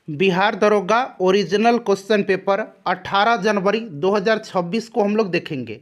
बिहार दरोगा original question paper 18 जनवरी 2026 को हम लोग देखेंगे।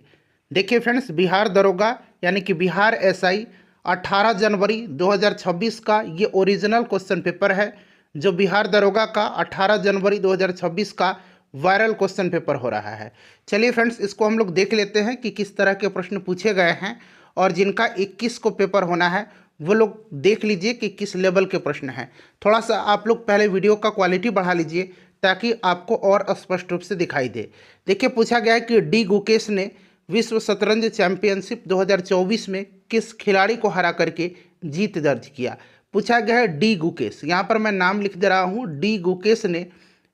देखिए फ्रेंड्स, बिहार दरोगा यानी कि बिहार एसआई 18 जनवरी 2026 का ये ओरिजिनल क्वेश्चन पेपर है, जो बिहार दरोगा का 18 जनवरी 2026 का वायरल क्वेश्चन पेपर हो रहा है। चलिए फ्रेंड्स, इसको हम लोग देख लेते हैं कि किस तरह के प्रश्न पूछे गए हैं, और जिनका 21 को पेपर होना है वो लोग देख लीजिए कि किस लेवल के प्रश्न हैं। थोड़ा सा आप लोग पहले वीडियो का क्वालिटी बढ़ा लीजिए ताकि आपको और स्पष्ट रूप से दिखाई दे। देखिए, पूछा गया है कि डी गुकेश ने विश्व शतरंज चैंपियनशिप 2024 में किस खिलाड़ी को हरा करके जीत दर्ज किया। पूछा गया है डी गुकेश, यहाँ पर मैं नाम लिख दे रहा हूँ। डी गुकेश ने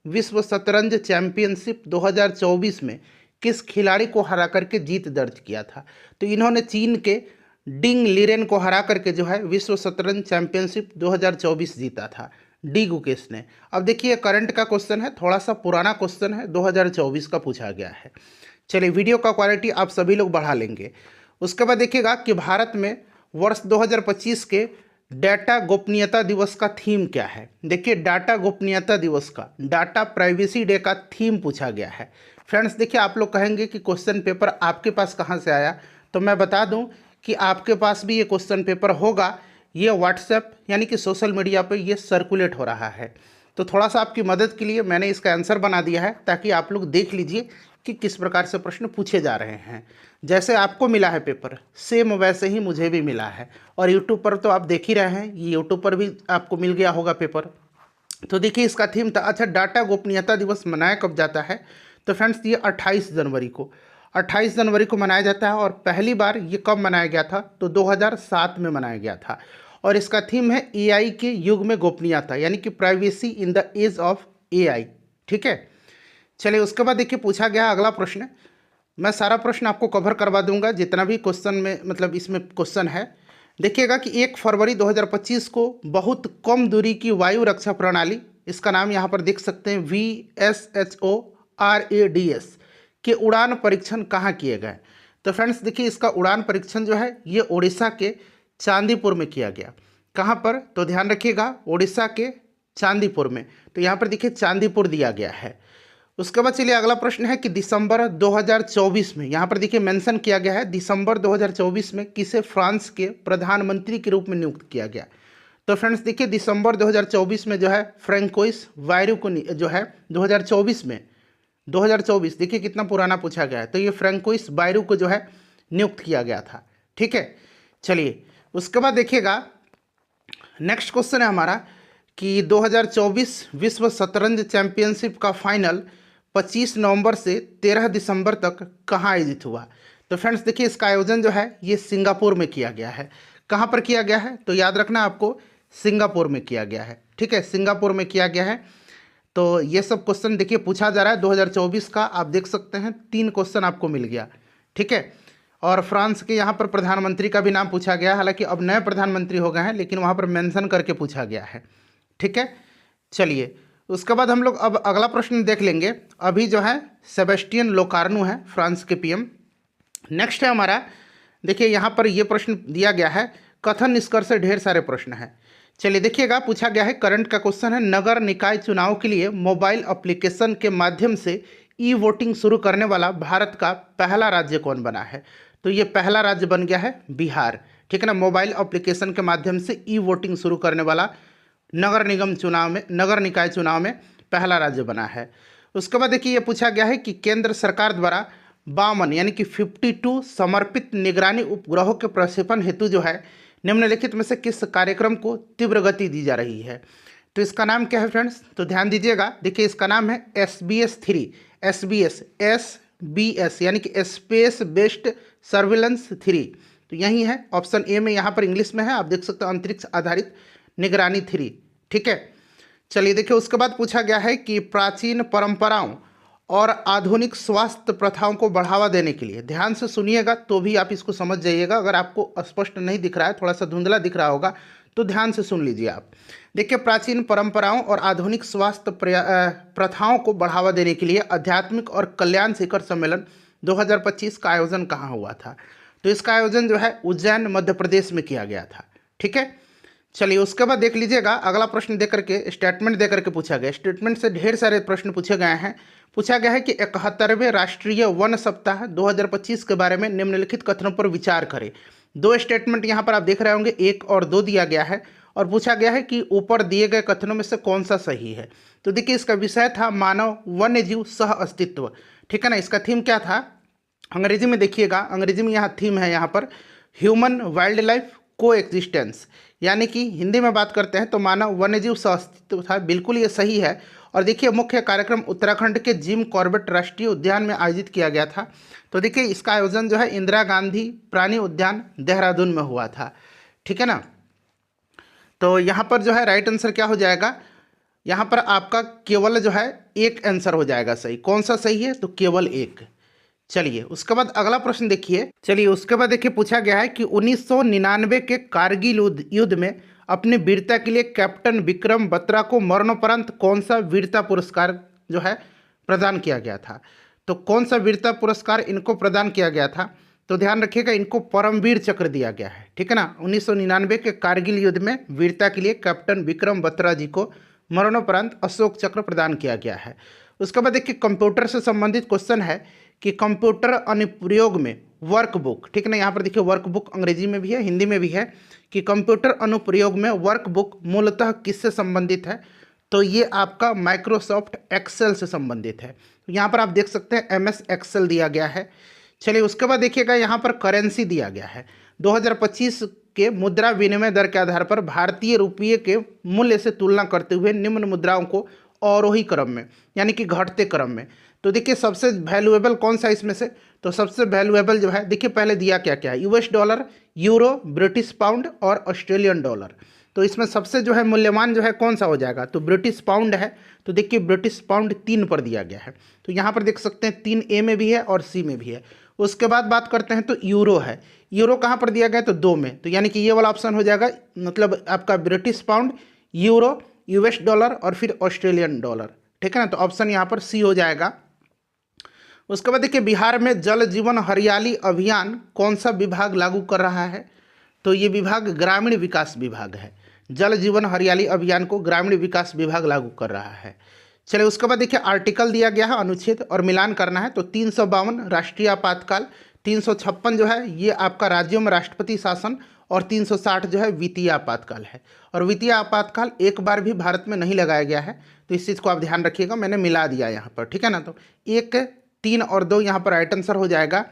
विश्व शतरंज चैंपियनशिप 2024 में किस खिलाड़ी को हरा करके जीत दर्ज किया था। तो इन्होंने चीन के डिंग लीरेन को हरा करके जो है विश्व शतरंज चैंपियनशिप 2024 जीता था डी गुकेश ने। अब देखिए, करंट का क्वेश्चन है, थोड़ा सा पुराना क्वेश्चन है, 2024 का पूछा गया है। चलिए, वीडियो का क्वालिटी आप सभी लोग बढ़ा लेंगे। उसके बाद देखिएगा कि भारत में वर्ष 2025 के डाटा गोपनीयता दिवस का थीम क्या है। देखिए, डाटा गोपनीयता दिवस का, डाटा प्राइवेसी डे का थीम पूछा गया है। फ्रेंड्स देखिए, आप लोग कहेंगे कि क्वेश्चन पेपर आपके पास कहाँ से आया, तो मैं बता दूं कि आपके पास भी ये क्वेश्चन पेपर होगा। ये व्हाट्सएप यानी कि सोशल मीडिया पे ये सर्कुलेट हो रहा है। तो थोड़ा सा आपकी मदद के लिए मैंने इसका आंसर बना दिया है, ताकि आप लोग देख लीजिए कि किस प्रकार से प्रश्न पूछे जा रहे हैं। जैसे आपको मिला है पेपर, सेम वैसे ही मुझे भी मिला है। और यूट्यूब पर तो आप देख ही रहे हैं, ये यूट्यूब पर भी आपको मिल गया होगा पेपर। तो देखिए, इसका थीम था, अच्छा, डाटा गोपनीयता दिवस मनाया कब जाता है। तो फ्रेंड्स, ये 28 जनवरी को 28 जनवरी को मनाया जाता है। और पहली बार ये कब मनाया गया था, तो 2007 में मनाया गया था। और इसका थीम है एआई के युग में गोपनीयता, यानी कि privacy in the age of AI. ठीक है, चलिए उसके बाद देखिए, पूछा गया अगला प्रश्न। मैं सारा प्रश्न आपको कवर करवा दूंगा, जितना भी क्वेश्चन में मतलब इसमें क्वेश्चन है। देखिएगा कि 1 फरवरी 2025 को बहुत कम दूरी की वायु रक्षा प्रणाली, इसका नाम यहाँ पर देख सकते हैं VSHORADS के उड़ान परीक्षण कहाँ किए गए। तो फ्रेंड्स देखिए, इसका उड़ान परीक्षण जो है ये उड़ीसा के चांदीपुर में किया गया। कहाँ पर, तो ध्यान रखिएगा, उड़ीसा के चांदीपुर में। तो यहाँ पर देखिए चांदीपुर दिया गया है। उसके बाद चलिए अगला प्रश्न है कि दिसंबर 2024 में, यहाँ पर देखिए मेंशन किया गया है, दिसंबर 2024 में किसे फ्रांस के प्रधानमंत्री के रूप में नियुक्त किया गया। तो फ्रेंड्स देखिए, दिसंबर 2024 में जो है फ्रैंकोइस बायरू को जो है 2024 में 2024 देखिए कितना पुराना पूछा गया है। तो ये फ्रैंकोइस बायरू को जो है नियुक्त किया गया था। ठीक है, चलिए उसके बाद देखिएगा नेक्स्ट क्वेश्चन है हमारा कि 2024 विश्व शतरंज चैंपियनशिप का फाइनल 25 नवंबर से 13 दिसंबर तक कहाँ आयोजित हुआ। तो फ्रेंड्स देखिए, इसका आयोजन जो है ये सिंगापुर में किया गया है। कहाँ पर किया गया है, तो याद रखना आपको, सिंगापुर में किया गया है। ठीक है, सिंगापुर में किया गया है। तो ये सब क्वेश्चन देखिए पूछा जा रहा है 2024 का। आप देख सकते हैं 3 क्वेश्चन आपको मिल गया। ठीक है, और फ्रांस के यहाँ पर प्रधानमंत्री का भी नाम पूछा गया, हालांकि अब नए प्रधानमंत्री हो गए हैं, लेकिन वहाँ पर मेंशन करके पूछा गया है। ठीक है, चलिए उसके बाद हम लोग अब अगला प्रश्न देख लेंगे। अभी जो है सेबेस्टियन लोकार्नो है फ्रांस के पीएम। नेक्स्ट है हमारा, देखिए यहाँ पर ये प्रश्न दिया गया है, कथन निष्कर्ष से ढेर सारे प्रश्न हैं। चलिए देखिएगा, पूछा गया है, करंट का क्वेश्चन है, नगर निकाय चुनाव के लिए मोबाइल एप्लीकेशन के माध्यम से ई वोटिंग शुरू करने वाला भारत का पहला राज्य कौन बना है। तो ये पहला राज्य बन गया है बिहार। ठीक है ना, मोबाइल एप्लीकेशन के माध्यम से ई वोटिंग शुरू करने वाला नगर निकाय चुनाव में पहला राज्य बना है। उसके बाद देखिए, ये पूछा गया है कि केंद्र सरकार द्वारा 52 यानी कि 52 समर्पित निगरानी उपग्रहों के प्रक्षेपण हेतु जो है निम्नलिखित में से किस कार्यक्रम को तीव्र गति दी जा रही है। तो इसका नाम क्या है फ्रेंड्स, तो ध्यान दीजिएगा, देखिए इसका नाम है SBS-3, SBS यानी कि स्पेस बेस्ड सर्विलेंस 3। तो यही है ऑप्शन ए में, यहाँ पर इंग्लिश में है, आप देख सकते हो, अंतरिक्ष आधारित निगरानी 3। ठीक है, चलिए देखिए उसके बाद पूछा गया है कि प्राचीन परंपराओं और आधुनिक स्वास्थ्य प्रथाओं को बढ़ावा देने के लिए, ध्यान से सुनिएगा तो भी आप इसको समझ जाइएगा। अगर आपको स्पष्ट नहीं दिख रहा है, थोड़ा सा धुंधला दिख रहा होगा, तो ध्यान से सुन लीजिए आप। देखिए, प्राचीन परंपराओं और आधुनिक स्वास्थ्य प्रथाओं को बढ़ावा देने के लिए आध्यात्मिक और कल्याण शिखर सम्मेलन 2025 का आयोजन कहाँ हुआ था। तो इसका आयोजन जो है उज्जैन मध्य प्रदेश में किया गया था। ठीक है, चलिए उसके बाद देख लीजिएगा अगला प्रश्न दे करके स्टेटमेंट दे करके पूछा गया। स्टेटमेंट से ढेर सारे प्रश्न पूछे गए हैं। पूछा गया है कि 71वें राष्ट्रीय वन सप्ताह 2025 के बारे में निम्नलिखित कथनों पर विचार करें। दो स्टेटमेंट यहाँ पर आप देख रहे होंगे, 1 और 2 दिया गया है और पूछा गया है कि ऊपर दिए गए कथनों में से कौन सा सही है। तो देखिए इसका विषय था मानव वन्य जीव सह अस्तित्व, ठीक है ना। इसका थीम क्या था, अंग्रेजी में देखिएगा, अंग्रेजी में यहाँ थीम है यहाँ पर ह्यूमन वाइल्ड लाइफ को एक्जिस्टेंस, यानी कि हिंदी में बात करते हैं तो मानव वन्यजीव सह अस्तित्व था। बिल्कुल ये सही है। और देखिए मुख्य कार्यक्रम उत्तराखंड के जिम कॉर्बेट राष्ट्रीय उद्यान में आयोजित किया गया था। तो देखिए इसका आयोजन जो है इंदिरा गांधी प्राणी उद्यान देहरादून में हुआ था, ठीक है ना। तो यहाँ पर जो है राइट आंसर क्या हो जाएगा, यहाँ पर आपका केवल जो है एक आंसर हो जाएगा सही। कौन सा सही है, तो केवल एक। चलिए उसके बाद अगला प्रश्न देखिए। चलिए उसके बाद देखिए पूछा गया है कि 1999 के कारगिल युद्ध में अपनी वीरता के लिए कैप्टन विक्रम बत्रा को मरणोपरांत कौन सा वीरता पुरस्कार जो है प्रदान किया गया था। तो कौन सा वीरता पुरस्कार इनको प्रदान किया गया था, तो ध्यान रखिएगा इनको परमवीर चक्र दिया गया है, ठीक है ना। 1999 के कारगिल युद्ध में वीरता के लिए कैप्टन विक्रम बत्रा जी को मरणोपरांत अशोक चक्र प्रदान किया गया है। उसके बाद देखिए कंप्यूटर से संबंधित क्वेश्चन है कि कंप्यूटर अनुप्रयोग में वर्कबुक, ठीक है ना। यहाँ पर देखिए वर्कबुक अंग्रेजी में भी है हिंदी में भी है कि कंप्यूटर अनुप्रयोग में वर्कबुक मूलतः किससे संबंधित है, तो ये आपका माइक्रोसॉफ्ट एक्सेल से संबंधित है। तो यहाँ पर आप देख सकते हैं MS एक्सेल दिया गया है। चलिए उसके बाद देखिएगा यहाँ पर करेंसी दिया गया है। 2025 के मुद्रा विनिमय दर के आधार पर भारतीय रुपये के मूल्य से तुलना करते हुए निम्न मुद्राओं को अवरोही क्रम में यानी कि घटते क्रम में, तो देखिए सबसे वैल्यूएबल कौन सा इसमें से, तो सबसे वैल्यूएबल जो है देखिए पहले दिया क्या क्या है, US dollar, euro, British pound और ऑस्ट्रेलियन डॉलर। तो इसमें सबसे जो है मूल्यवान जो है कौन सा हो जाएगा, तो ब्रिटिश पाउंड है। तो देखिए ब्रिटिश पाउंड 3 पर दिया गया है। तो यहाँ पर देख सकते हैं 3A में भी है और C में भी है। उसके बाद बात करते हैं तो यूरो है। यूरो कहाँ पर दिया गया है, तो 2 में। तो यानी कि ये वाला ऑप्शन हो जाएगा, मतलब आपका British pound, euro, US dollar और फिर ऑस्ट्रेलियन डॉलर, ठीक है ना। तो ऑप्शन यहाँ पर C हो जाएगा। उसके बाद देखिए बिहार में जल जीवन हरियाली अभियान कौन सा विभाग लागू कर रहा है, तो ये विभाग ग्रामीण विकास विभाग है। जल जीवन हरियाली अभियान को ग्रामीण विकास विभाग लागू कर रहा है। चलिए उसके बाद देखिए आर्टिकल दिया गया है अनुच्छेद और मिलान करना है। तो 352 राष्ट्रीय आपातकाल, 356 जो है ये आपका राज्यों में राष्ट्रपति शासन और 360 जो है वित्तीय आपातकाल है। और वित्तीय आपातकाल एक बार भी भारत में नहीं लगाया गया है, तो इस चीज़ को आप ध्यान रखिएगा, मैंने मिला दिया यहाँ पर, ठीक है ना। तो 1, 3 और 2 यहाँ पर राइट आंसर हो जाएगा।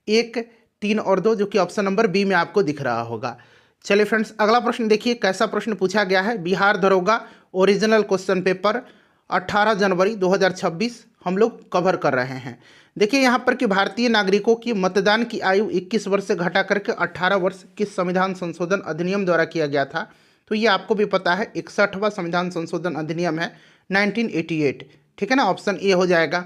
1, 3 और 2 जो कि ऑप्शन नंबर बी में आपको दिख रहा होगा। चलिए फ्रेंड्स अगला प्रश्न देखिए कैसा प्रश्न पूछा गया है। बिहार दरोगा ओरिजिनल क्वेश्चन पेपर 18 जनवरी 2026 हम लोग कवर कर रहे हैं। देखिए यहाँ पर कि भारतीय नागरिकों की मतदान की आयु 21 वर्ष से घटा करके 18 वर्ष किस संविधान संशोधन अधिनियम द्वारा किया गया था, तो ये आपको भी पता है 61वां संविधान संशोधन अधिनियम है 1988, ठीक है ना। ऑप्शन ए हो जाएगा।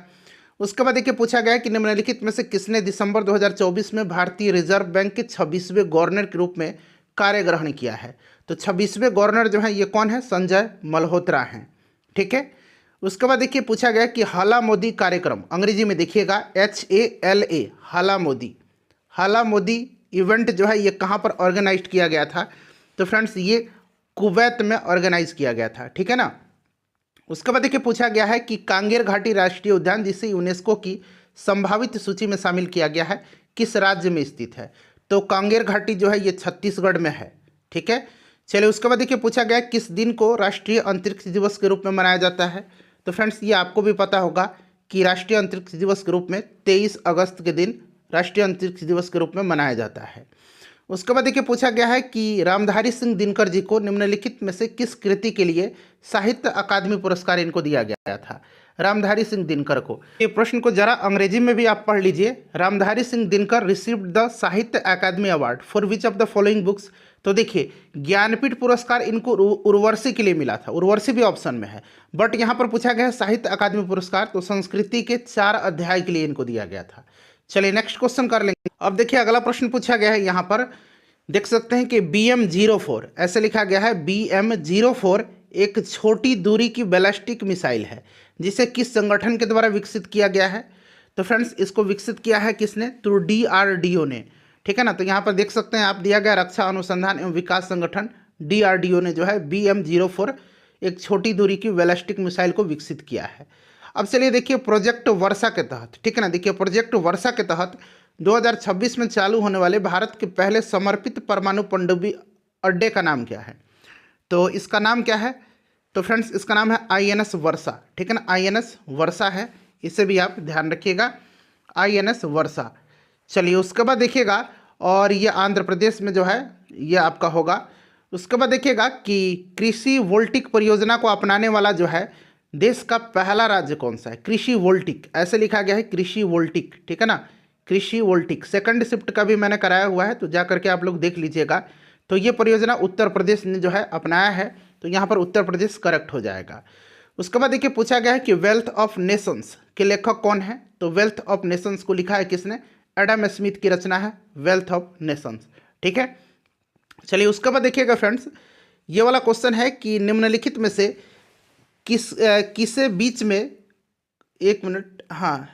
उसके बाद देखिए पूछा गया है कि निम्नलिखित में से किसने दिसंबर 2024 में भारतीय रिजर्व बैंक के 26वें गवर्नर के रूप में कार्य ग्रहण किया है। तो 26वें गवर्नर जो है ये कौन है, संजय मल्होत्रा हैं, ठीक है। उसके बाद देखिए पूछा गया कि हाला मोदी कार्यक्रम, अंग्रेजी में देखिएगा HALA, हाला मोदी इवेंट जो है ये कहाँ पर ऑर्गेनाइज किया गया था, तो फ्रेंड्स ये कुवैत में ऑर्गेनाइज किया गया था, ठीक है ना। उसके बाद देखिए पूछा गया है कि कांगेर घाटी राष्ट्रीय उद्यान जिसे यूनेस्को की संभावित सूची में शामिल किया गया है किस राज्य में स्थित है, तो कांगेर घाटी जो है ये छत्तीसगढ़ में है, ठीक है। चलिए उसके बाद देखिए पूछा गया किस दिन को राष्ट्रीय अंतरिक्ष दिवस के रूप में मनाया जाता है, तो फ्रेंड्स ये आपको भी पता होगा कि राष्ट्रीय अंतरिक्ष दिवस के रूप में 23 अगस्त के दिन राष्ट्रीय अंतरिक्ष दिवस के रूप में मनाया जाता है। उसके बाद देखिए पूछा गया है कि रामधारी सिंह दिनकर जी को निम्नलिखित में से किस कृति के लिए साहित्य अकादमी पुरस्कार इनको दिया गया था, रामधारी सिंह दिनकर को। ये प्रश्न को जरा अंग्रेजी में भी आप पढ़ लीजिए। Ramdhari Singh Dinkar received the Sahitya Akademi award for which of the following books, तो देखिए ज्ञानपीठ पुरस्कार इनको उर्वशी के लिए मिला था, उर्वशी भी ऑप्शन में है, बट यहाँ पर पूछा गया है साहित्य अकादमी पुरस्कार, तो संस्कृति के 4 अध्याय के लिए इनको दिया गया था। चलिए नेक्स्ट क्वेश्चन कर लेंगे। अब देखिए अगला प्रश्न पूछा गया है, यहाँ पर देख सकते हैं कि BM-04 ऐसे लिखा गया है। BM-04 एक छोटी दूरी की बैलिस्टिक मिसाइल है जिसे किस संगठन के द्वारा विकसित किया गया है, तो फ्रेंड्स इसको विकसित किया है किसने, तो DRDO ने, ठीक है ना। तो यहाँ पर देख सकते हैं आप दिया गया रक्षा अनुसंधान एवं विकास संगठन DRDO ने जो है BM-04 एक छोटी दूरी की बैलिस्टिक मिसाइल को विकसित किया है। अब चलिए देखिए प्रोजेक्ट वर्षा के तहत, ठीक है ना, देखिए प्रोजेक्ट वर्षा के तहत 2026 में चालू होने वाले भारत के पहले समर्पित परमाणु पनडुब्बी अड्डे का नाम क्या है? तो इसका नाम क्या है? तो फ्रेंड्स इसका नाम है INS वर्षा, ठीक है ना, INS वर्षा है, इसे भी आप ध्यान रखिएगा, INS वर्षा। चलिए उसके बाद देखिएगा, और ये आंध्र प्रदेश में जो है ये आपका होगा। उसके बाद देखिएगा कि कृषि वोल्टिक परियोजना को अपनाने वाला जो है देश का पहला राज्य कौन सा है? कृषि वोल्टिक ऐसे लिखा गया है, कृषि वोल्टिक, ठीक है ना, कृषि वोल्टिक। सेकंड शिफ्ट का भी मैंने कराया हुआ है, तो जा करके आप लोग देख लीजिएगा। तो ये परियोजना उत्तर प्रदेश ने जो है अपनाया है, तो यहाँ पर उत्तर प्रदेश करेक्ट हो जाएगा। उसके बाद देखिए पूछा गया है कि वेल्थ ऑफ नेशंस के लेखक कौन है? तो वेल्थ ऑफ नेशंस को लिखा है किसने? एडम स्मिथ की रचना है वेल्थ ऑफ नेशंस, ठीक है। चलिए उसके बाद देखिएगा फ्रेंड्स, ये वाला क्वेश्चन है कि निम्नलिखित में से किसे बीच में, एक मिनट, हाँ,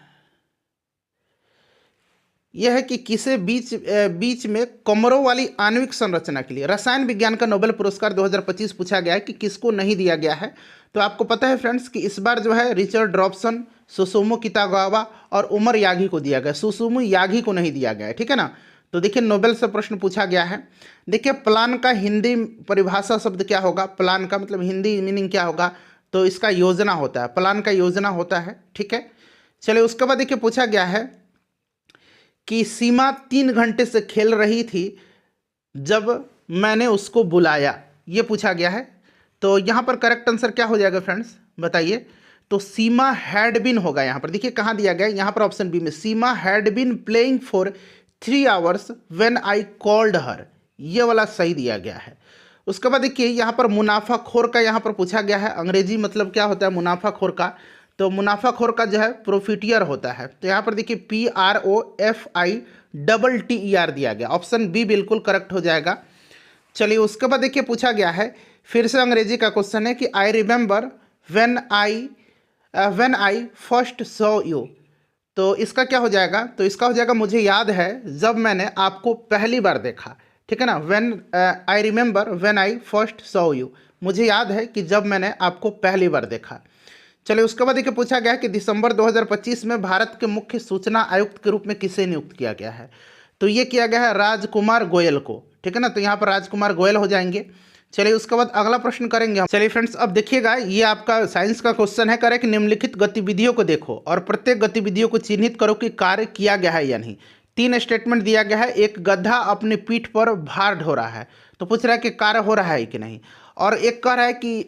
यह है कि किसे बीच में कमरों वाली आणविक संरचना के लिए रसायन विज्ञान का नोबेल पुरस्कार 2025 पूछा गया है कि किसको नहीं दिया गया है? तो आपको पता है फ्रेंड्स कि इस बार जो है रिचर्ड रॉबसन, सुसुमो कितागावा और उमर यागी को दिया गया, सुसुमो यागी को नहीं दिया गया है, ठीक है ना। तो देखिए नोबेल से प्रश्न पूछा गया है। देखिए प्लान का हिंदी परिभाषा शब्द क्या होगा? प्लान का मतलब हिंदी मीनिंग क्या होगा? तो इसका योजना होता है, प्लान का योजना होता है, ठीक है। चलिए उसके बाद देखिए पूछा गया है कि सीमा 3 घंटे से खेल रही थी जब मैंने उसको बुलाया, ये पूछा गया है। तो यहाँ पर करेक्ट आंसर क्या हो जाएगा फ्रेंड्स बताइए? तो सीमा हैड बीन होगा। यहाँ पर देखिए कहाँ दिया गया है, यहाँ पर ऑप्शन बी में, Seema had been playing for 3 hours when I called her, ये वाला सही दिया गया है। उसके बाद देखिए यहाँ पर मुनाफाखोर का यहाँ पर पूछा गया है, अंग्रेजी मतलब क्या होता है मुनाफाखोर का? तो मुनाफाखोर का जो है प्रॉफिटियर होता है। तो यहाँ पर देखिए PROFITER दिया गया, ऑप्शन बी बिल्कुल करेक्ट हो जाएगा। चलिए उसके बाद देखिए पूछा गया है, फिर से अंग्रेजी का क्वेश्चन है कि I remember when I first saw you, तो इसका क्या हो जाएगा? तो इसका हो जाएगा मुझे याद है जब मैंने आपको पहली बार देखा, ठीक है ना। I remember when I first saw you, मुझे याद है कि जब मैंने आपको पहली बार देखा। चलिए उसके बाद देखिए पूछा गया है कि दिसंबर 2025 में भारत के मुख्य सूचना आयुक्त के रूप में किसे नियुक्त किया गया है? तो ये किया गया है राजकुमार गोयल को, ठीक है ना। तो यहाँ पर राजकुमार गोयल हो जाएंगे। चलिए उसके बाद अगला प्रश्न करेंगे हम। चलिए फ्रेंड्स अब देखिएगा, ये आपका साइंस का क्वेश्चन है, करे कि निम्नलिखित गतिविधियों को देखो और प्रत्येक गतिविधियों को चिन्हित करो कि कार्य किया गया है या नहीं। 3 स्टेटमेंट दिया गया है। एक गधा अपनी पीठ पर भार ढो रहा है, तो पूछ रहा है कि कार्य हो रहा है कि नहीं। और एक कह रहा है कि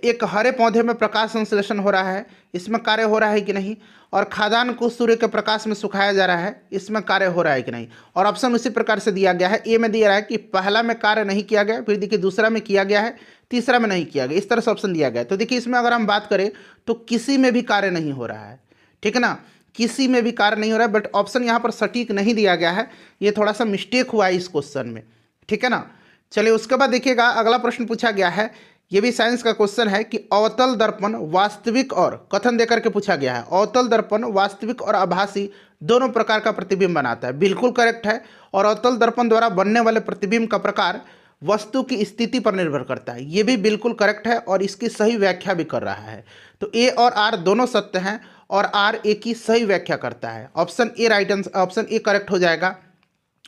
एक हरे पौधे में प्रकाश संश्लेषण हो रहा है, इसमें कार्य हो रहा है कि नहीं। और खाद्यान्न को सूर्य के प्रकाश में सुखाया जा रहा है, इसमें कार्य हो रहा है कि नहीं। और ऑप्शन उसी प्रकार से दिया गया है। ए में दिया रहा है कि पहला में कार्य नहीं किया गया, फिर देखिए दूसरा में किया गया है, तीसरा में नहीं किया गया, इस तरह से ऑप्शन दिया गया है। तो देखिए इसमें अगर हम बात करें तो किसी में भी कार्य नहीं हो रहा है, ठीक है ना, किसी में भी कार्य नहीं हो रहा है। बट ऑप्शन यहाँ पर सटीक नहीं दिया गया है, ये थोड़ा सा मिस्टेक हुआ है इस क्वेश्चन में, ठीक है ना। चलिए उसके बाद देखिएगा अगला प्रश्न पूछा गया है, ये भी साइंस का क्वेश्चन है कि अवतल दर्पण वास्तविक और कथन देकर के पूछा गया है। अवतल दर्पण वास्तविक और आभासी दोनों प्रकार का प्रतिबिंब बनाता है, बिल्कुल करेक्ट है। और अवतल दर्पण द्वारा बनने वाले प्रतिबिंब का प्रकार वस्तु की स्थिति पर निर्भर करता है, ये भी बिल्कुल करेक्ट है और इसकी सही व्याख्या भी कर रहा है। तो ए और आर दोनों सत्य हैं और आर ए की सही व्याख्या करता है। Option A right answer, option A correct हो जाएगा।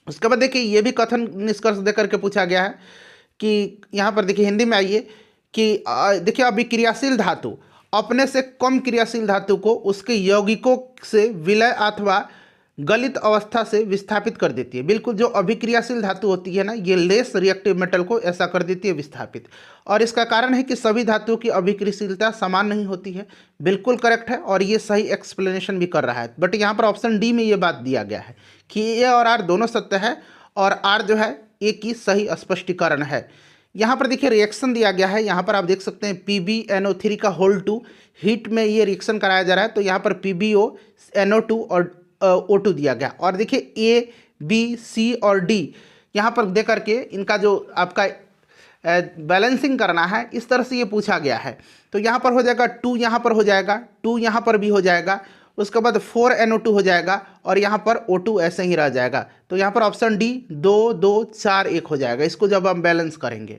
उसके बाद देखिए ये भी कथन निष्कर्ष देकर के पूछा गया है कि यहाँ पर देखिए हिंदी में आइए कि देखिए अभिक्रियाशील धातु अपने से कम क्रियाशील धातु को उसके यौगिकों से विलय अथवा गलित अवस्था से विस्थापित कर देती है। बिल्कुल जो अभिक्रियाशील धातु होती है ना, ये लेस रिएक्टिव मेटल को ऐसा कर देती है विस्थापित। और इसका कारण है कि सभी धातुओं की अभिक्रियाशीलता समान नहीं होती है, बिल्कुल करेक्ट है और ये सही एक्सप्लेनेशन भी कर रहा है। बट यहाँ पर ऑप्शन डी में ये बात दिया गया है कि ए और आर दोनों सत्य है और आर जो है ए की सही स्पष्टीकरण है। यहाँ पर देखिए रिएक्शन दिया गया है, यहाँ पर आप देख सकते हैं PbNO3 का होल 2 हीट में ये रिएक्शन कराया जा रहा है। तो यहाँ पर PbO NO2 और O2 दिया गया। और देखिए A, B, C और D यहाँ पर दे करके इनका जो आपका बैलेंसिंग करना है, इस तरह से ये पूछा गया है। तो यहाँ पर हो जाएगा 2, यहाँ पर हो जाएगा 2, यहाँ पर भी हो जाएगा उसके बाद 4NO2 हो जाएगा और यहाँ पर O2 ऐसे ही रह जाएगा। तो यहाँ पर ऑप्शन डी 2 2 4 1 हो जाएगा, इसको जब हम बैलेंस करेंगे।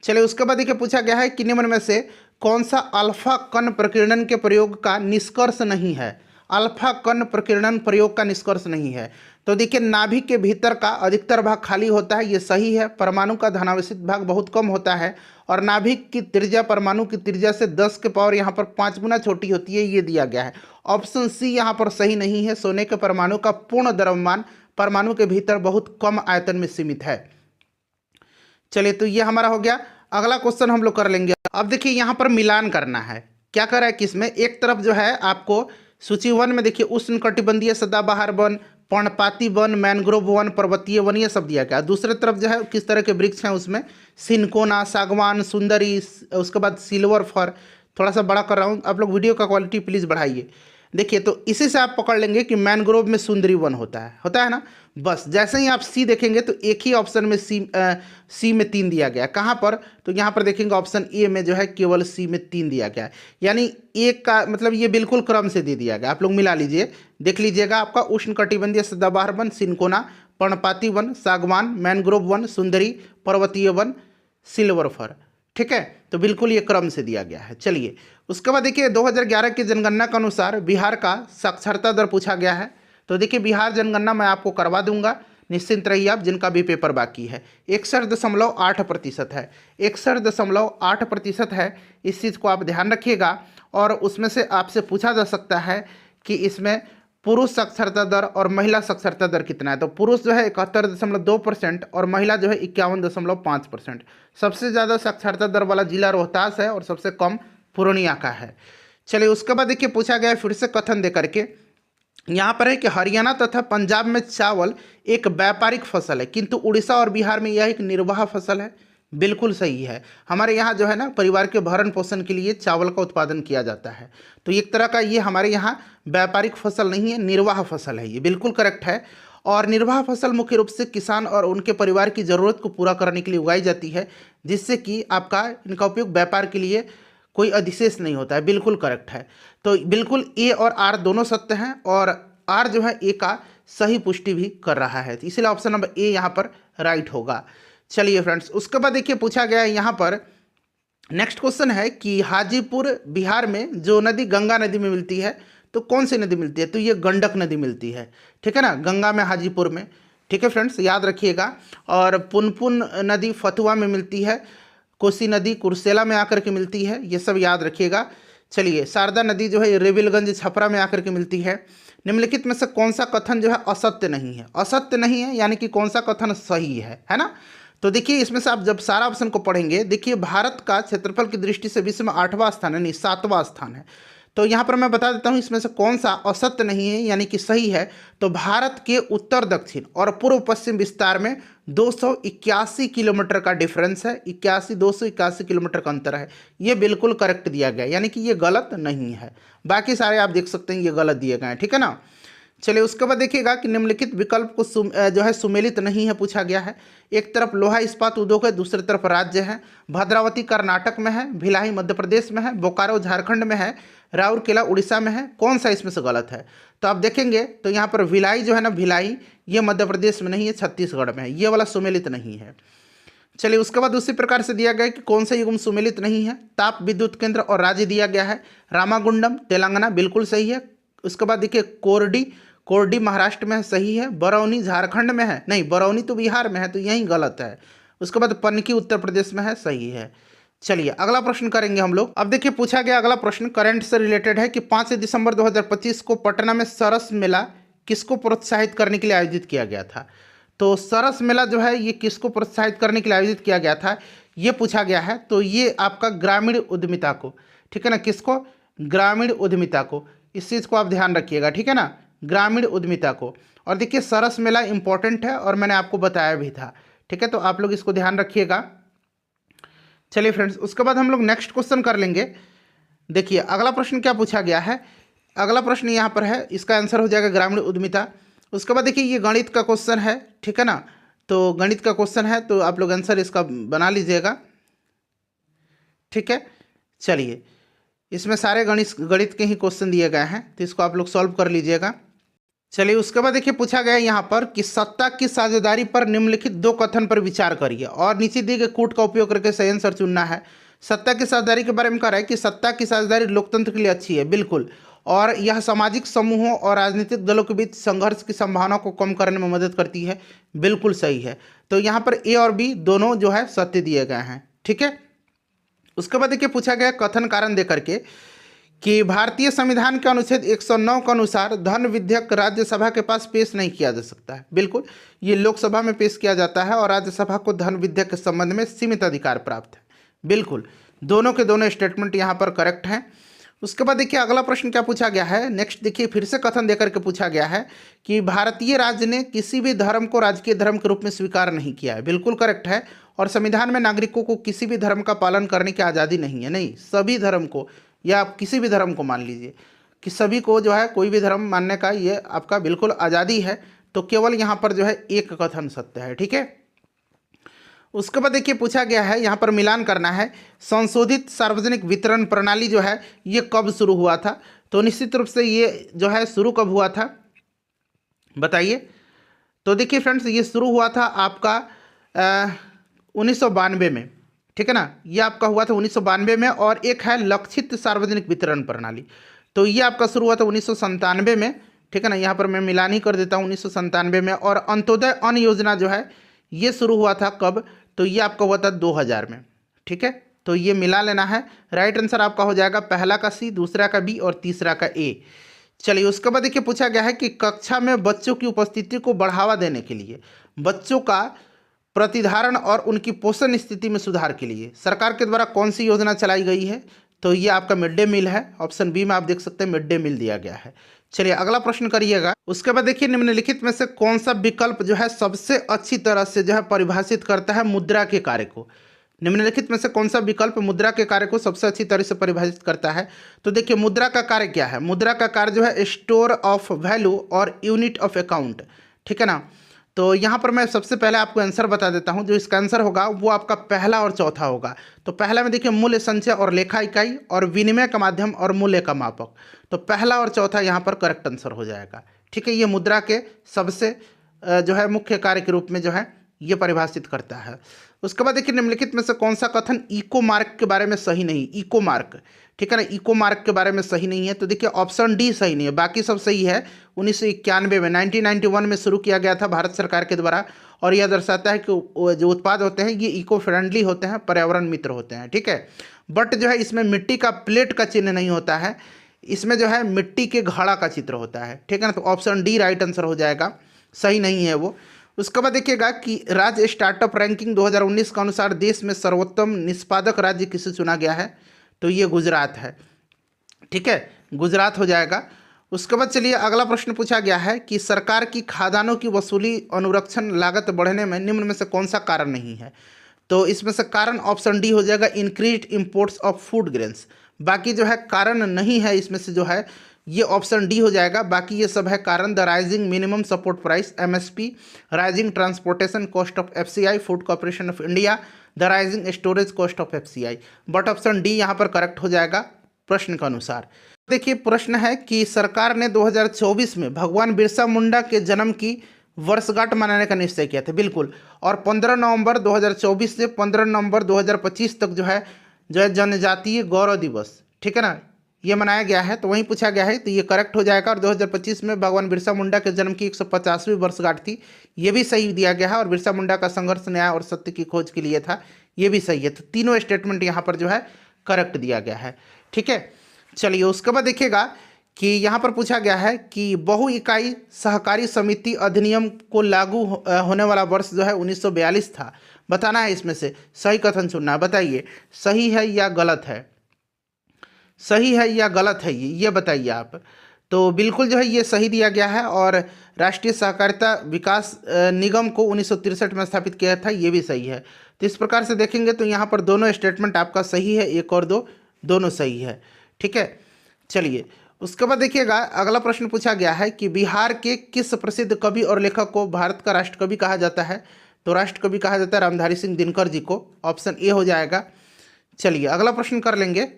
चलिए उसके बाद देखिए पूछा गया है कि निम्न में से कौन सा अल्फा कण प्रकीर्णन के प्रयोग का निष्कर्ष नहीं है। अल्फा कण प्रकीर्णन प्रयोग का निष्कर्ष नहीं है। तो देखिए नाभिक के भीतर का अधिकतर भाग खाली होता है, ये सही है। परमाणु का धनावेशित भाग बहुत कम होता है और नाभिक की त्रिज्या परमाणु की त्रिज्या से 10 के पावर यहाँ पर 5 गुना छोटी होती है, ये दिया गया है। ऑप्शन सी यहाँ पर सही नहीं है। सोने के परमाणु का पूर्ण द्रव्यमान परमाणु के भीतर बहुत कम आयतन में सीमित है। चलिए तो ये हमारा हो गया। अगला क्वेश्चन हम लोग कर लेंगे। अब देखिए यहाँ पर मिलान करना है। क्या कर रहा है किसमें, एक तरफ जो है आपको सूची 1 में देखिए उष्णकटिबंधीय सदाबहार वन, पर्णपाती वन, मैनग्रोव वन, पर्वतीय वन, ये सब दिया गया। दूसरे तरफ जो है किस तरह के वृक्ष हैं उसमें सिनकोना, सागवान, सुंदरी, उसके बाद सिल्वर फर। थोड़ा सा बड़ा कर रहा हूँ, आप लोग वीडियो का क्वालिटी प्लीज़ बढ़ाइए। देखिए तो इसी से आप पकड़ लेंगे कि मैनग्रोव में सुंदरी वन होता है ना। बस जैसे ही आप सी देखेंगे तो एक ही ऑप्शन में सी में 3 दिया गया। कहाँ पर, तो यहाँ पर देखेंगे ऑप्शन ए में जो है केवल सी में 3 दिया गया है। यानी एक का मतलब ये बिल्कुल क्रम से दे दिया गया। आप लोग मिला लीजिए, देख लीजिएगा। आपका उष्णकटिबंधीय सदाबहार वन, सिनकोना, पर्णपाती वन, सागवान, मैनग्रोव वन, सुंदरी, पर्वतीय वन, सिल्वर फर। ठीक है, तो बिल्कुल ये क्रम से दिया गया है। चलिए उसके बाद देखिए 2011 की जनगणना के अनुसार बिहार का साक्षरता दर पूछा गया है। तो देखिए बिहार जनगणना मैं आपको करवा दूंगा, निश्चिंत रहिए आप, जिनका भी पेपर बाकी है। 61.8% है, 61.8% है। इस चीज़ को आप ध्यान रखिएगा। और उसमें से आपसे पूछा जा सकता है कि इसमें पुरुष साक्षरता दर और महिला साक्षरता दर कितना है। तो पुरुष जो है 71.2% और महिला जो है 51.5%। सबसे ज़्यादा साक्षरता दर वाला जिला रोहतास है और सबसे कम पूर्णिया का है। चलिए उसके बाद देखिए पूछा गया है फिर से कथन दे करके, यहाँ पर है कि हरियाणा तथा पंजाब में चावल एक व्यापारिक फसल है किंतु उड़ीसा और बिहार में यह एक निर्वाह फसल है। बिल्कुल सही है। हमारे यहाँ जो है ना परिवार के भरण पोषण के लिए चावल का उत्पादन किया जाता है। तो एक तरह का ये हमारे यहाँ व्यापारिक फसल नहीं है, निर्वाह फसल है। ये बिल्कुल करेक्ट है। और निर्वाह फसल मुख्य रूप से किसान और उनके परिवार की ज़रूरत को पूरा करने के लिए उगाई जाती है, जिससे कि आपका इनका उपयोग व्यापार के लिए कोई अधिशेष नहीं होता है। बिल्कुल करेक्ट है। तो बिल्कुल ए और आर दोनों सत्य हैं और आर जो है ए का सही पुष्टि भी कर रहा है। तो इसलिए ऑप्शन नंबर ए यहाँ पर राइट होगा। चलिए फ्रेंड्स उसके बाद देखिए पूछा गया है यहाँ पर नेक्स्ट क्वेश्चन है कि हाजीपुर बिहार में जो नदी गंगा नदी में मिलती है, तो कौन सी नदी मिलती है, तो ये गंडक नदी मिलती है। ठीक है ना, गंगा में हाजीपुर में। ठीक है फ्रेंड्स, याद रखिएगा। और पुनपुन नदी फतुआ में मिलती है, कोसी नदी कुर्सेला में आकर के मिलती है, ये सब याद रखिएगा। चलिए शारदा नदी जो है रेविलगंज छपरा में आकर के मिलती है। निम्नलिखित में से कौन सा कथन जो है असत्य नहीं है, असत्य नहीं है यानी कि कौन सा कथन सही है ना। तो देखिए इसमें से आप जब सारा ऑप्शन को पढ़ेंगे, देखिए भारत का क्षेत्रफल की दृष्टि से विश्व में 8वां स्थान है, नहीं 7वां स्थान है। तो यहाँ पर मैं बता देता हूँ इसमें से कौन सा असत्य नहीं है यानी कि सही है। तो भारत के उत्तर दक्षिण और पूर्व पश्चिम विस्तार में 281 किलोमीटर का डिफरेंस है, 281 किलोमीटर का अंतर है। ये बिल्कुल करेक्ट दिया गया, यानी कि ये गलत नहीं है। बाकी सारे आप देख सकते हैं ये गलत दिए गए हैं। ठीक है ना। चलिए उसके बाद देखिएगा कि निम्नलिखित विकल्प को जो है सुमेलित नहीं है पूछा गया है। एक तरफ लोहा इस्पात उद्योग है, दूसरी तरफ राज्य है। भद्रावती कर्नाटक में है, भिलाई मध्य प्रदेश में है, बोकारो झारखंड में है, राउरकेला उड़ीसा में है। कौन सा इसमें से गलत है, तो आप देखेंगे तो यहाँ पर भिलाई जो है ना, भिलाई ये मध्य प्रदेश में नहीं है, छत्तीसगढ़ में है। ये वाला सुमेलित नहीं है। चलिए उसके बाद उसी प्रकार से दिया गया है कि कौन सा युग्म सुमेलित नहीं है। ताप विद्युत केंद्र और राज्य दिया गया है, रामागुंडम तेलंगाना बिल्कुल सही है। उसके बाद देखिए कोरडी महाराष्ट्र में है, सही है। बरौनी झारखंड में है, नहीं बरौनी तो बिहार में है, तो यही गलत है। उसके बाद पनकी उत्तर प्रदेश में है, सही है। चलिए अगला प्रश्न करेंगे हम लोग। अब देखिए पूछा गया अगला प्रश्न करंट से रिलेटेड है कि 5 दिसंबर 2025 को पटना में सरस मेला किसको प्रोत्साहित करने के लिए आयोजित किया गया था। तो सरस मेला जो है ये किसको प्रोत्साहित करने के लिए आयोजित किया गया था, ये पूछा गया है। तो ये आपका ग्रामीण उद्यमिता को, ठीक है ना, किसको, ग्रामीण उद्यमिता को। इस चीज़ को आप ध्यान रखिएगा, ठीक है ना, ग्रामीण उद्यमिता को। और देखिए सरस मेला इंपॉर्टेंट है और मैंने आपको बताया भी था। ठीक है, तो आप लोग इसको ध्यान रखिएगा। चलिए फ्रेंड्स उसके बाद हम लोग नेक्स्ट क्वेश्चन कर लेंगे। देखिए अगला प्रश्न क्या पूछा गया है, अगला प्रश्न यहाँ पर है, इसका आंसर हो जाएगा ग्रामीण उद्यमिता। उसके बाद देखिए ये गणित का क्वेश्चन है, ठीक है ना, तो गणित का क्वेश्चन है तो आप लोग आंसर इसका बना लीजिएगा। ठीक है, चलिए इसमें सारे गणित के ही क्वेश्चन दिए गए हैं, तो इसको आप लोग सॉल्व कर लीजिएगा। चलिए उसके बाद देखिए पूछा गया है यहाँ पर कि सत्ता की साझेदारी पर निम्नलिखित दो कथन पर विचार करिए, और नीचे दिए गए कूट का उपयोग करके सही आंसर चुनना है। सत्ता की साझेदारी के बारे में कह रहा है कि सत्ता की साझेदारी लोकतंत्र के लिए अच्छी है, बिल्कुल, और यह सामाजिक समूहों और राजनीतिक दलों के बीच संघर्ष की संभावना को कम करने में मदद करती है, बिल्कुल सही है। तो यहाँ पर ए और बी दोनों जो है सत्य दिए गए हैं, ठीक है। उसके बाद देखिए पूछा गया कथन कारण दे करके कि भारतीय संविधान के अनुच्छेद 109 के अनुसार धन विधेयक राज्यसभा के पास पेश नहीं किया जा सकता है, बिल्कुल, ये लोकसभा में पेश किया जाता है और राज्यसभा को धन विधेयक के संबंध में सीमित अधिकार प्राप्त है, बिल्कुल, दोनों के दोनों स्टेटमेंट यहाँ पर करेक्ट हैं। उसके बाद देखिए अगला प्रश्न क्या पूछा गया है, नेक्स्ट देखिए फिर से कथन देकर के पूछा गया है कि भारतीय राज्य ने किसी भी धर्म को राजकीय धर्म के रूप में स्वीकार नहीं किया है, बिल्कुल करेक्ट है। और संविधान में नागरिकों को किसी भी धर्म का पालन करने की आज़ादी नहीं है, नहीं, सभी धर्म को, या आप किसी भी धर्म को मान लीजिए कि सभी को जो है कोई भी धर्म मानने का ये आपका बिल्कुल आज़ादी है। तो केवल यहाँ पर जो है एक कथन सत्य है, ठीक है। उसके बाद देखिए पूछा गया है यहाँ पर मिलान करना है, संशोधित सार्वजनिक वितरण प्रणाली जो है ये कब शुरू हुआ था। तो निश्चित रूप से ये जो है शुरू कब हुआ था बताइए। तो देखिए फ्रेंड्स ये शुरू हुआ था आपका 1992 में, ठीक है ना, ये आपका हुआ था 1992 में। और एक है लक्षित सार्वजनिक वितरण प्रणाली, तो ये आपका शुरू हुआ था 1997 में, ठीक है ना, यहाँ पर मैं मिलान ही कर देता हूँ 1997 में। और अंत्योदय अन्न योजना जो है ये शुरू हुआ था कब, तो ये आपका हुआ था 2000 में, ठीक है। तो ये मिला लेना है, राइट आंसर आपका हो जाएगा पहला का सी, दूसरा का बी और तीसरा का ए। चलिए उसके बाद देखिए पूछा गया है कि कक्षा में बच्चों की उपस्थिति को बढ़ावा देने के लिए, बच्चों का प्रतिधारण और उनकी पोषण स्थिति में सुधार के लिए सरकार के द्वारा कौन सी योजना चलाई गई है। तो ये आपका मिड डे मील है, ऑप्शन बी में आप देख सकते हैं मिड डे मील दिया गया है। चलिए अगला प्रश्न करिएगा। उसके बाद देखिए निम्नलिखित में से कौन सा विकल्प जो है सबसे अच्छी तरह से जो है परिभाषित करता है मुद्रा के कार्य को। निम्नलिखित में से कौन सा विकल्प मुद्रा के कार्य को सबसे अच्छी तरह से परिभाषित करता है। तो देखिए मुद्रा का कार्य क्या है, मुद्रा का कार्य जो है स्टोर ऑफ वैल्यू और यूनिट ऑफ अकाउंट, ठीक है ना। तो यहाँ पर मैं सबसे पहले आपको आंसर बता देता हूँ, जो इसका आंसर होगा वो आपका पहला और चौथा होगा। तो पहला में देखिए मूल्य संचय और लेखा इकाई और विनिमय का माध्यम और मूल्य का मापक, तो पहला और चौथा यहाँ पर करेक्ट आंसर हो जाएगा, ठीक है। ये मुद्रा के सबसे जो है मुख्य कार्य के रूप में जो है ये परिभाषित करता है। उसके बाद देखिए निम्नलिखित में से कौन सा कथन इको मार्क के बारे में सही नहीं, इको मार्क, ठीक है ना, इको मार्क के बारे में सही नहीं है। तो देखिए ऑप्शन डी सही नहीं है, बाकी सब सही है। 1991 में 1991 में शुरू किया गया था भारत सरकार के द्वारा, और यह दर्शाता है कि जो उत्पाद होते हैं ये इको फ्रेंडली होते हैं, पर्यावरण मित्र होते हैं, ठीक है। बट जो है इसमें मिट्टी का प्लेट का चिन्ह नहीं होता है, इसमें जो है मिट्टी के घड़ा का चित्र होता है, ठीक है ना। तो ऑप्शन डी राइट आंसर हो जाएगा, सही नहीं है वो। उसके बाद देखिएगा कि राज्य स्टार्टअप रैंकिंग 2019 के अनुसार देश में सर्वोत्तम निष्पादक राज्य किसे चुना गया है। तो ये गुजरात है, ठीक है, गुजरात हो जाएगा। उसके बाद चलिए अगला प्रश्न पूछा गया है कि सरकार की खादानों की वसूली अनुरक्षण लागत बढ़ने में निम्न में से कौन सा कारण नहीं है। तो इसमें से कारण ऑप्शन डी हो जाएगा increased imports of food grains. बाकी जो है कारण नहीं है इसमें से जो है ये ऑप्शन डी हो जाएगा, बाकी ये सब है कारण। The rising minimum support price MSP, rising transportation cost of FCI food corporation of India, the rising storage cost of FCI. But option D यहाँ पर करेक्ट हो जाएगा प्रश्न के अनुसार। देखिए प्रश्न है कि सरकार ने 2024 में भगवान बिरसा मुंडा के जन्म की वर्षगांठ मनाने का निश्चय किया था, बिल्कुल। और 15 नवंबर 2024 से 15 नवंबर 2025 तक जो है जनजातीय गौरव दिवस, ठीक है ना, ये मनाया गया है। तो वहीं पूछा गया है, तो ये करेक्ट हो जाएगा। और 2025 में भगवान बिरसा मुंडा के जन्म की 150वीं वर्षगांठ थी, ये भी सही दिया गया है। और बिरसा मुंडा का संघर्ष न्याय और सत्य की खोज के लिए था, ये भी सही है। तो तीनों स्टेटमेंट यहाँ पर जो है करेक्ट दिया गया है, ठीक है। चलिए उसके बाद देखिएगा कि यहाँ पर पूछा गया है कि बहु इकाई सहकारी समिति अधिनियम को लागू होने वाला वर्ष जो है 1942 था। बताना है इसमें से सही कथन चुनना है, बताइए सही है या गलत है, सही है या गलत है ये बताइए आप। तो बिल्कुल जो है ये सही दिया गया है। और राष्ट्रीय सहकारिता विकास निगम को 1963 में स्थापित किया था, ये भी सही है। तो इस प्रकार से देखेंगे तो यहाँ पर दोनों स्टेटमेंट आपका सही है, एक और दो दोनों सही है, ठीक है। चलिए उसके बाद देखिएगा अगला प्रश्न पूछा गया है कि बिहार के किस प्रसिद्ध कवि और लेखक को भारत का राष्ट्रकवि कहा जाता है। तो राष्ट्रकवि कहा जाता है रामधारी सिंह दिनकर जी को, ऑप्शन ए हो जाएगा। चलिए अगला प्रश्न कर लेंगे।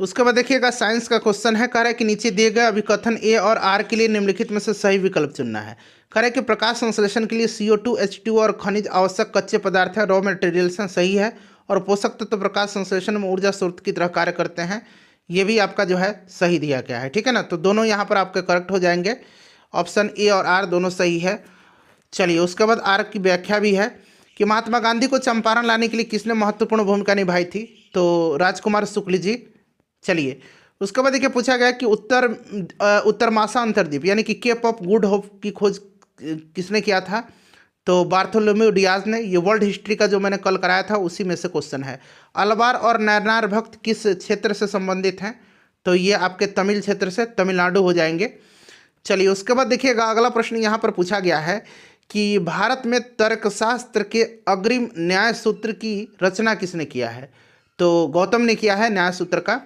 उसके बाद देखिएगा साइंस का क्वेश्चन है, कह रहा है कि नीचे दिए गए अभिकथन ए और आर के लिए निम्नलिखित में से सही विकल्प चुनना है। कह रहा है कि प्रकाश संश्लेषण के लिए CO2 H2 और खनिज आवश्यक कच्चे पदार्थ है, रॉ मटेरियल्स हैं, सही है। और पोषक तत्व प्रकाश संश्लेषण में ऊर्जा स्रोत की तरह कार्य करते हैं, ये भी आपका जो है सही दिया गया है। ठीक है ना, तो दोनों यहाँ पर आपके करेक्ट हो जाएंगे, ऑप्शन ए और आर दोनों सही है। चलिए उसके बाद आर की व्याख्या भी है कि महात्मा गांधी को चंपारण लाने के लिए किसने महत्वपूर्ण भूमिका निभाई थी, तो राजकुमार शुक्ल जी। चलिए उसके बाद देखिए पूछा गया कि उत्तरमासा अंतरद्वीप यानी कि केप ऑफ गुड होप की खोज किसने किया था, तो बार्थोलोम्यू डियाज ने। ये वर्ल्ड हिस्ट्री का जो मैंने कल कराया था उसी में से क्वेश्चन है। अलवार और नैनार भक्त किस क्षेत्र से संबंधित हैं, तो ये आपके तमिल क्षेत्र से, तमिलनाडु हो जाएंगे। चलिए उसके बाद देखिएगा अगला प्रश्न यहाँ पर पूछा गया है कि भारत में तर्कशास्त्र के अग्रिम न्याय सूत्र की रचना किसने किया है, तो गौतम ने किया है न्याय सूत्र का।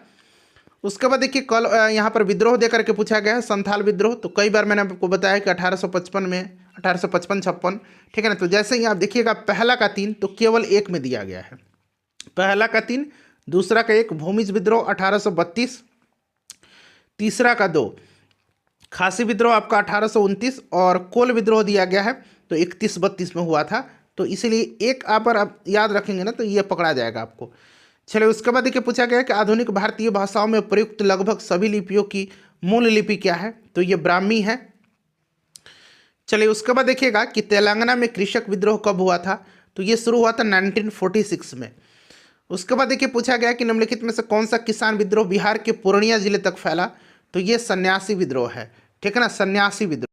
उसके बाद देखिए कल यहाँ पर विद्रोह दे करके पूछा गया है, संथाल विद्रोह। तो कई बार मैंने आपको बताया कि 1855 में 1855-56, ठीक है ना। तो जैसे ही आप देखिएगा पहला का 3 तो केवल एक में दिया गया है, पहला का 3, दूसरा का 1 भूमिज विद्रोह 1832, तीसरा का 2 खासी विद्रोह आपका 1829, और कोल विद्रोह दिया गया है तो 31-32 में हुआ था। तो इसीलिए एक आप याद रखेंगे ना तो ये पकड़ा जाएगा आपको। चलिए उसके बाद देखिए पूछा गया कि आधुनिक भारतीय भाषाओं में प्रयुक्त लगभग सभी लिपियों की मूल लिपि क्या है, तो ये ब्राह्मी है। चलिए उसके बाद देखिएगा कि तेलंगाना में कृषक विद्रोह कब हुआ था, तो ये शुरू हुआ था 1946 में। उसके बाद देखिए पूछा गया कि निम्नलिखित में से कौन सा किसान विद्रोह बिहार के पूर्णिया जिले तक फैला, तो ये सन्यासी विद्रोह है। ठीक है ना, सन्यासी विद्रोह।